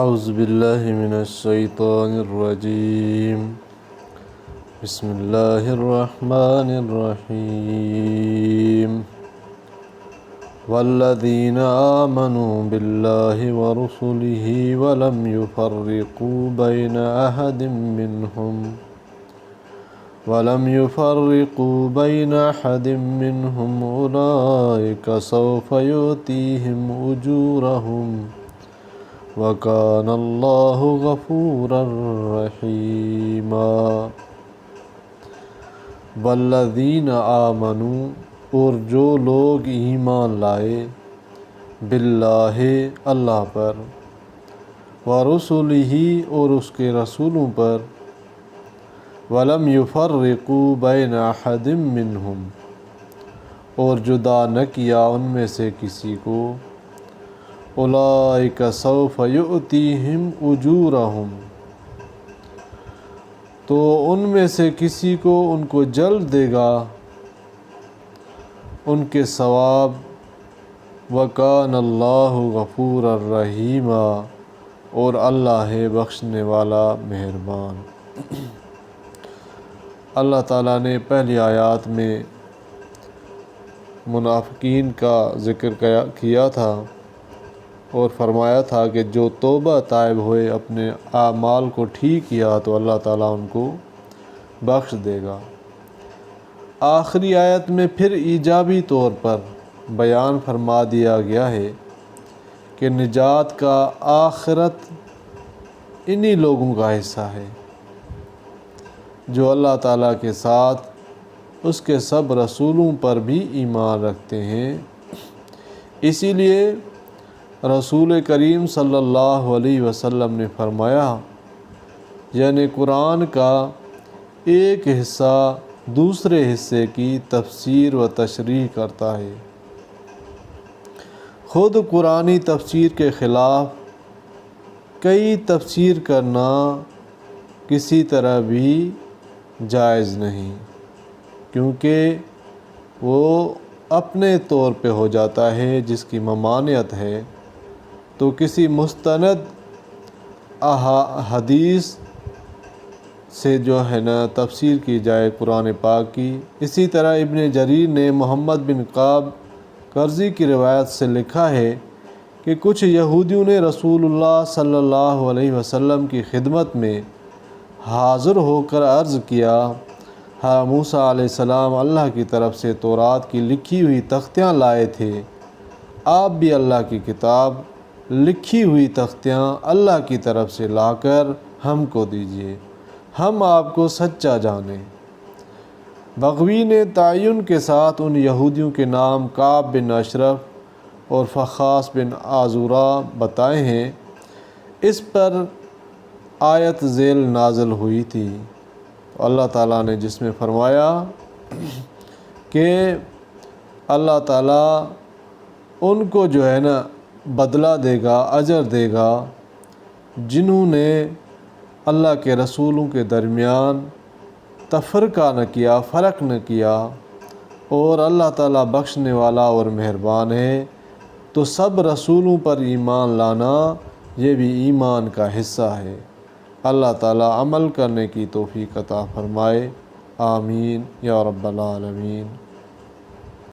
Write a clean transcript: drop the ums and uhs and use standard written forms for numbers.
اعوذ باللہ من الشیطان الرجیم بسم اللہ الرحمن الرحیم والذین آمنوا باللہ ورسلہ ولم يفرقوا بین احد منہم اولئک سوف یؤتیہم اجورہم وَكَانَ اللَّهُ غَفُورًا رَحِیمًا۔ وَالَّذِينَ آمَنُوا، اور جو لوگ ایمان لائے، باللہ اللہ پر، وَرُسُلِهِ اور اس کے رسولوں پر، وَلَمْ يُفَرِّقُوا بَيْنَ أَحَدٍ مِّنْهُمْ اور جدا نہ کیا ان میں سے کسی کو، اولئک سوف یؤتیہم اجورہم، تو ان میں سے کسی کو ان کو جلد دے گا ان کے ثواب، وَكَانَ اللَّهُ غَفُورًا رَحِیمًا اور اللہ ہے بخشنے والا مہربان۔ اللہ تعالیٰ نے پہلی آیات میں منافقین کا ذکر کیا تھا اور فرمایا تھا کہ جو توبہ طائب ہوئے، اپنے اعمال کو ٹھیک کیا تو اللہ تعالیٰ ان کو بخش دے گا۔ آخری آیت میں پھر ایجابی طور پر بیان فرما دیا گیا ہے کہ نجات کا آخرت انہی لوگوں کا حصہ ہے جو اللہ تعالیٰ کے ساتھ اس کے سب رسولوں پر بھی ایمان رکھتے ہیں۔ اسی لیے رسول کریم صلی اللہ علیہ وسلم نے فرمایا، یعنی قرآن کا ایک حصہ دوسرے حصے کی تفسیر و تشریح کرتا ہے۔ خود قرآنی تفسیر کے خلاف کئی تفسیر کرنا کسی طرح بھی جائز نہیں، کیونکہ وہ اپنے طور پہ ہو جاتا ہے جس کی ممانعت ہے، تو کسی مستند حدیث سے جو ہے نا تفسیر کی جائے قرآن پاک کی۔ اسی طرح ابن جریر نے محمد بن کعب قرظی کی روایت سے لکھا ہے کہ کچھ یہودیوں نے رسول اللہ صلی اللہ علیہ وسلم کی خدمت میں حاضر ہو کر عرض کیا، ہاں موسیٰ علیہ السلام اللہ کی طرف سے تورات کی لکھی ہوئی تختیاں لائے تھے، آپ بھی اللہ کی کتاب لکھی ہوئی تختیاں اللہ کی طرف سے لا کر ہم کو دیجیے، ہم آپ کو سچا جانیں۔ بغوی نے تعین کے ساتھ ان یہودیوں کے نام کعب بن اشرف اور فخاص بن عزورہ بتائے ہیں۔ اس پر آیت ذیل نازل ہوئی تھی، اللہ تعالیٰ نے جس میں فرمایا کہ اللہ تعالیٰ ان کو جو ہے نا بدلہ دے گا، اجر دے گا، جنہوں نے اللہ کے رسولوں کے درمیان تفرقہ نہ کیا، فرق نہ کیا، اور اللہ تعالیٰ بخشنے والا اور مہربان ہے۔ تو سب رسولوں پر ایمان لانا یہ بھی ایمان کا حصہ ہے۔ اللہ تعالیٰ عمل کرنے کی توفیق عطا فرمائے، آمین یا رب العالمین۔